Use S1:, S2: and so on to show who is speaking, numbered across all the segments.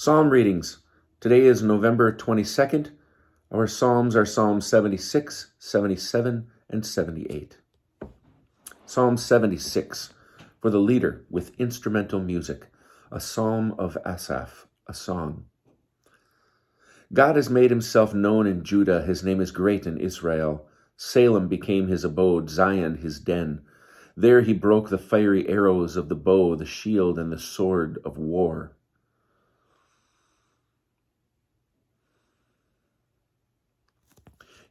S1: Psalm readings. Today is November 22nd. Our Psalms are Psalm 76, 77, and 78. Psalm 76, for the leader with instrumental music, a psalm of Asaph, a song. God has made himself known in Judah. His name is great in Israel. Salem became his abode, Zion his den. There he broke the fiery arrows of the bow, the shield, and the sword of war.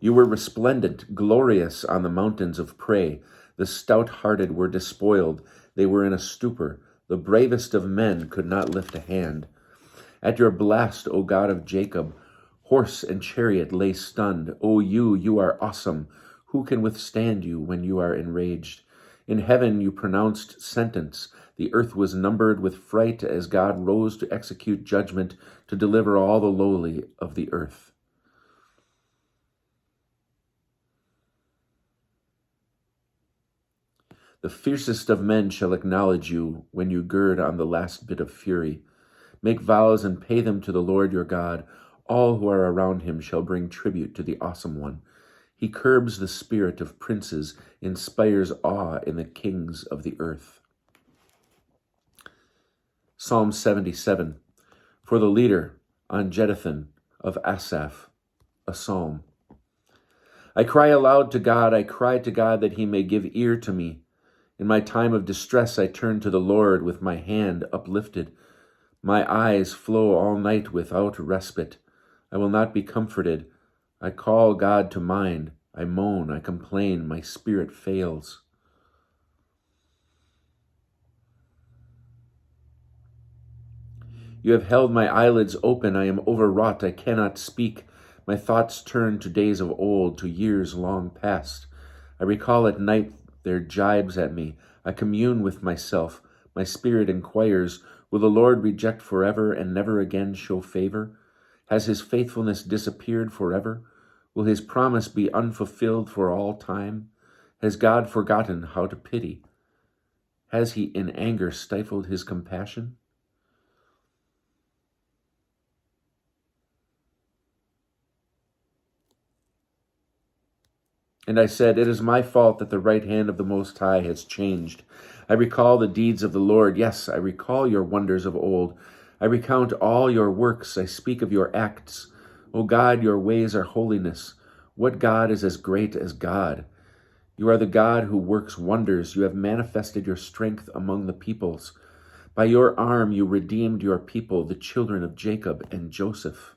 S1: You were resplendent, glorious on the mountains of prey. The stout-hearted were despoiled. They were in a stupor. The bravest of men could not lift a hand. At your blast, O God of Jacob, horse and chariot lay stunned. O you are awesome. Who can withstand you when you are enraged? In heaven you pronounced sentence. The earth was numbered with fright as God rose to execute judgment, to deliver all the lowly of the earth. The fiercest of men shall acknowledge you when you gird on the last bit of fury. Make vows and pay them to the Lord your God. All who are around him shall bring tribute to the Awesome One. He curbs the spirit of princes, inspires awe in the kings of the earth. Psalm 77, for the leader, on Jeduthun of Asaph, a psalm. I cry aloud to God, I cry to God that he may give ear to me. In my time of distress I turn to the Lord with my hand uplifted. My eyes flow all night without respite. I will not be comforted. I call God to mind. I moan, I complain, my spirit fails. You have held my eyelids open. I am overwrought. I cannot speak. My thoughts turn to days of old, to years long past. I recall at night their jibes at me. I commune with myself. My spirit inquires, will the Lord reject forever and never again show favor? Has his faithfulness disappeared forever? Will his promise be unfulfilled for all time? Has God forgotten how to pity? Has he in anger stifled his compassion? And I said, it is my fault that the right hand of the Most High has changed. I recall the deeds of the Lord. Yes, I recall your wonders of old. I recount all your works. I speak of your acts. O God, your ways are holiness. What God is as great as God? You are the God who works wonders. You have manifested your strength among the peoples. By your arm you redeemed your people, the children of Jacob and Joseph.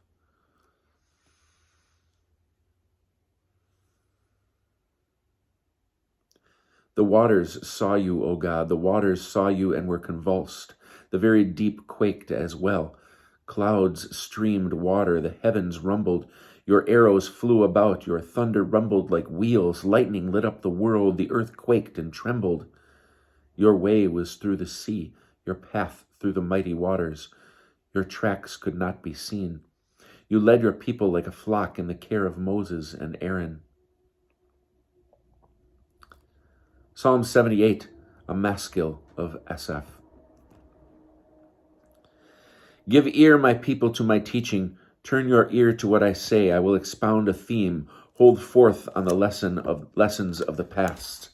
S1: The waters saw you, O God. The waters saw you and were convulsed. The very deep quaked as well. Clouds streamed water. The heavens rumbled. Your arrows flew about. Your thunder rumbled like wheels. Lightning lit up the world. The earth quaked and trembled. Your way was through the sea. Your path through the mighty waters. Your tracks could not be seen. You led your people like a flock in the care of Moses and Aaron. Psalm 78, a maskil of Asaph. Give ear, my people, to my teaching. Turn your ear to what I say. I will expound a theme. Hold forth on the lessons of the past.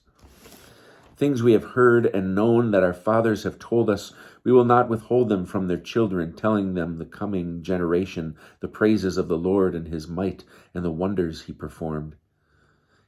S1: Things we have heard and known that our fathers have told us, we will not withhold them from their children, telling them the coming generation the praises of the Lord and his might and the wonders he performed.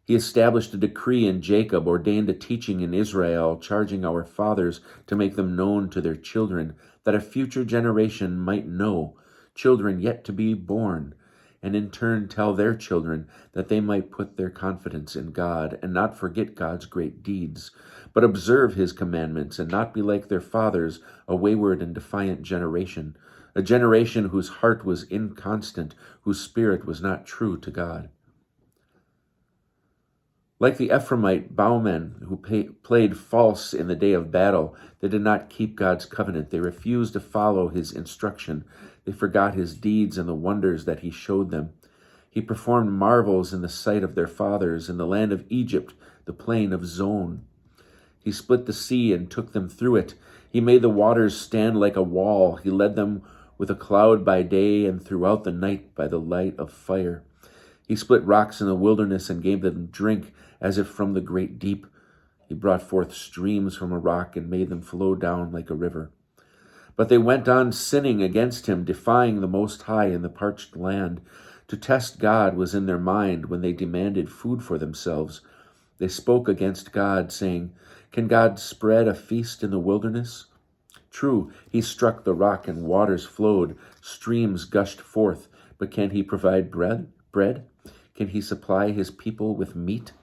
S1: He established a decree in Jacob, ordained a teaching in Israel, charging our fathers to make them known to their children, that a future generation might know, children yet to be born, and in turn tell their children, that they might put their confidence in God and not forget God's great deeds, but observe his commandments and not be like their fathers, a wayward and defiant generation, a generation whose heart was inconstant, whose spirit was not true to God. Like the Ephraimite bowmen who played false in the day of battle, they did not keep God's covenant. They refused to follow his instruction. They forgot his deeds and the wonders that he showed them. He performed marvels in the sight of their fathers in the land of Egypt, the plain of Zon. He split the sea and took them through it. He made the waters stand like a wall. He led them with a cloud by day and throughout the night by the light of fire. He split rocks in the wilderness and gave them drink as if from the great deep. He brought forth streams from a rock and made them flow down like a river. But they went on sinning against him, defying the Most High in the parched land. To test God was in their mind when they demanded food for themselves. They spoke against God, saying, "Can God spread a feast in the wilderness?" True, he struck the rock and waters flowed, streams gushed forth, but can he provide bread? Can he supply his people with meat?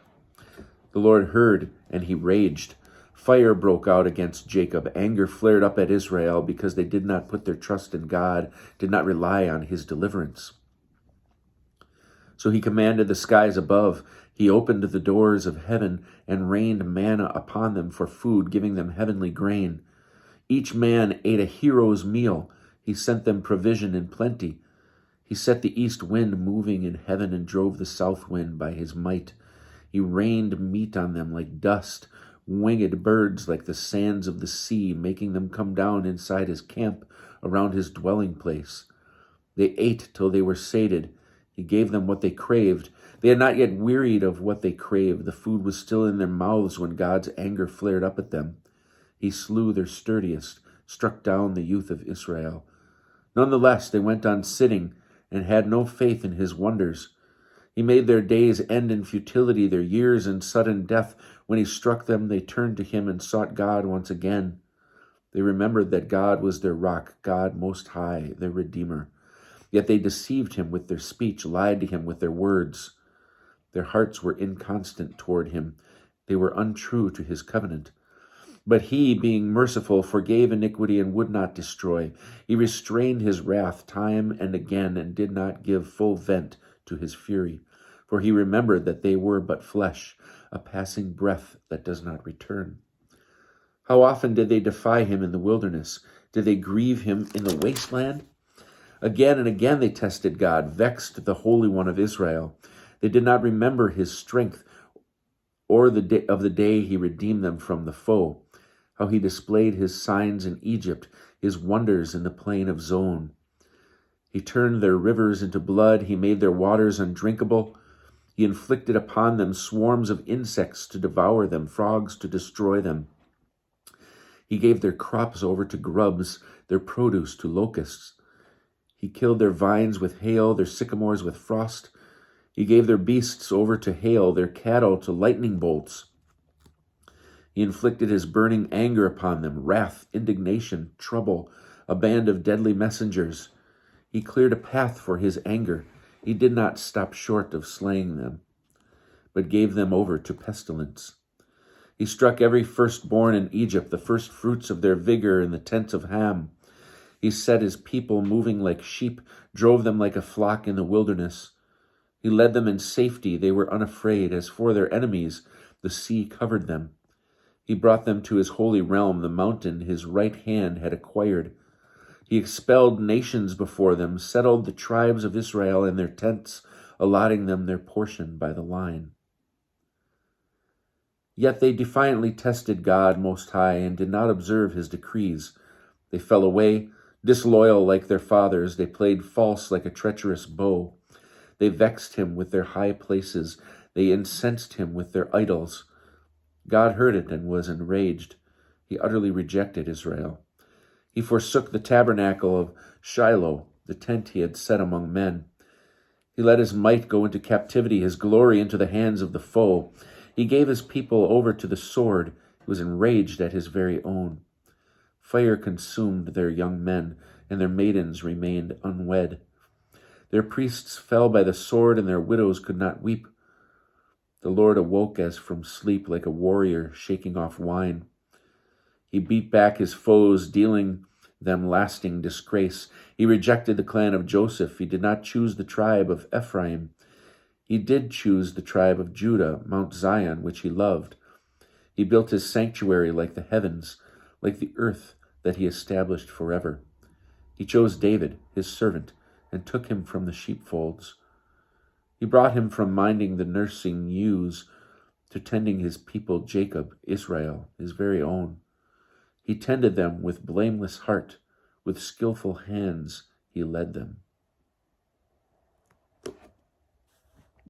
S1: The Lord heard, and he raged. Fire broke out against Jacob. Anger flared up at Israel because they did not put their trust in God, did not rely on his deliverance. So he commanded the skies above. He opened the doors of heaven and rained manna upon them for food, giving them heavenly grain. Each man ate a hero's meal. He sent them provision in plenty. He set the east wind moving in heaven and drove the south wind by his might. He rained meat on them like dust, winged birds like the sands of the sea, making them come down inside his camp around his dwelling place. They ate till they were sated. He gave them what they craved. They had not yet wearied of what they craved. The food was still in their mouths when God's anger flared up at them. He slew their sturdiest, struck down the youth of Israel. Nonetheless, they went on sinning and had no faith in his wonders. He made their days end in futility, their years in sudden death. When he struck them, they turned to him and sought God once again. They remembered that God was their rock, God Most High, their Redeemer. Yet they deceived him with their speech, lied to him with their words. Their hearts were inconstant toward him. They were untrue to his covenant. But he, being merciful, forgave iniquity and would not destroy. He restrained his wrath time and again and did not give full vent to his fury. For he remembered that they were but flesh, a passing breath that does not return. How often did they defy him in the wilderness? Did they grieve him in the wasteland? Again and again they tested God, vexed the Holy One of Israel. They did not remember his strength or the day he redeemed them from the foe, how he displayed his signs in Egypt, his wonders in the plain of Zon. He turned their rivers into blood. He made their waters undrinkable. He inflicted upon them swarms of insects to devour them, frogs to destroy them. He gave their crops over to grubs, their produce to locusts. He killed their vines with hail, their sycamores with frost. He gave their beasts over to hail, their cattle to lightning bolts. He inflicted his burning anger upon them, wrath, indignation, trouble, a band of deadly messengers. He cleared a path for his anger. He did not stop short of slaying them, but gave them over to pestilence. He struck every firstborn in Egypt, the first fruits of their vigor in the tents of Ham. He set his people moving like sheep, drove them like a flock in the wilderness. He led them in safety. They were unafraid. As for their enemies, the sea covered them. He brought them to his holy realm, the mountain his right hand had acquired. He expelled nations before them, settled the tribes of Israel in their tents, allotting them their portion by the line. Yet they defiantly tested God Most High and did not observe his decrees. They fell away, disloyal like their fathers. They played false like a treacherous bow. They vexed him with their high places. They incensed him with their idols. God heard it and was enraged. He utterly rejected Israel. He forsook the tabernacle of Shiloh, the tent he had set among men. He let his might go into captivity, his glory into the hands of the foe. He gave his people over to the sword. He was enraged at his very own. Fire consumed their young men, and their maidens remained unwed. Their priests fell by the sword, and their widows could not weep. The Lord awoke as from sleep, like a warrior shaking off wine. He beat back his foes, dealing them lasting disgrace. He rejected the clan of Joseph. He did not choose the tribe of Ephraim. He did choose the tribe of Judah, Mount Zion, which he loved. He built his sanctuary like the heavens, like the earth that he established forever. He chose David, his servant, and took him from the sheepfolds. He brought him from minding the nursing ewes to tending his people Jacob, Israel, his very own. He tended them with blameless heart, with skillful hands. he led them.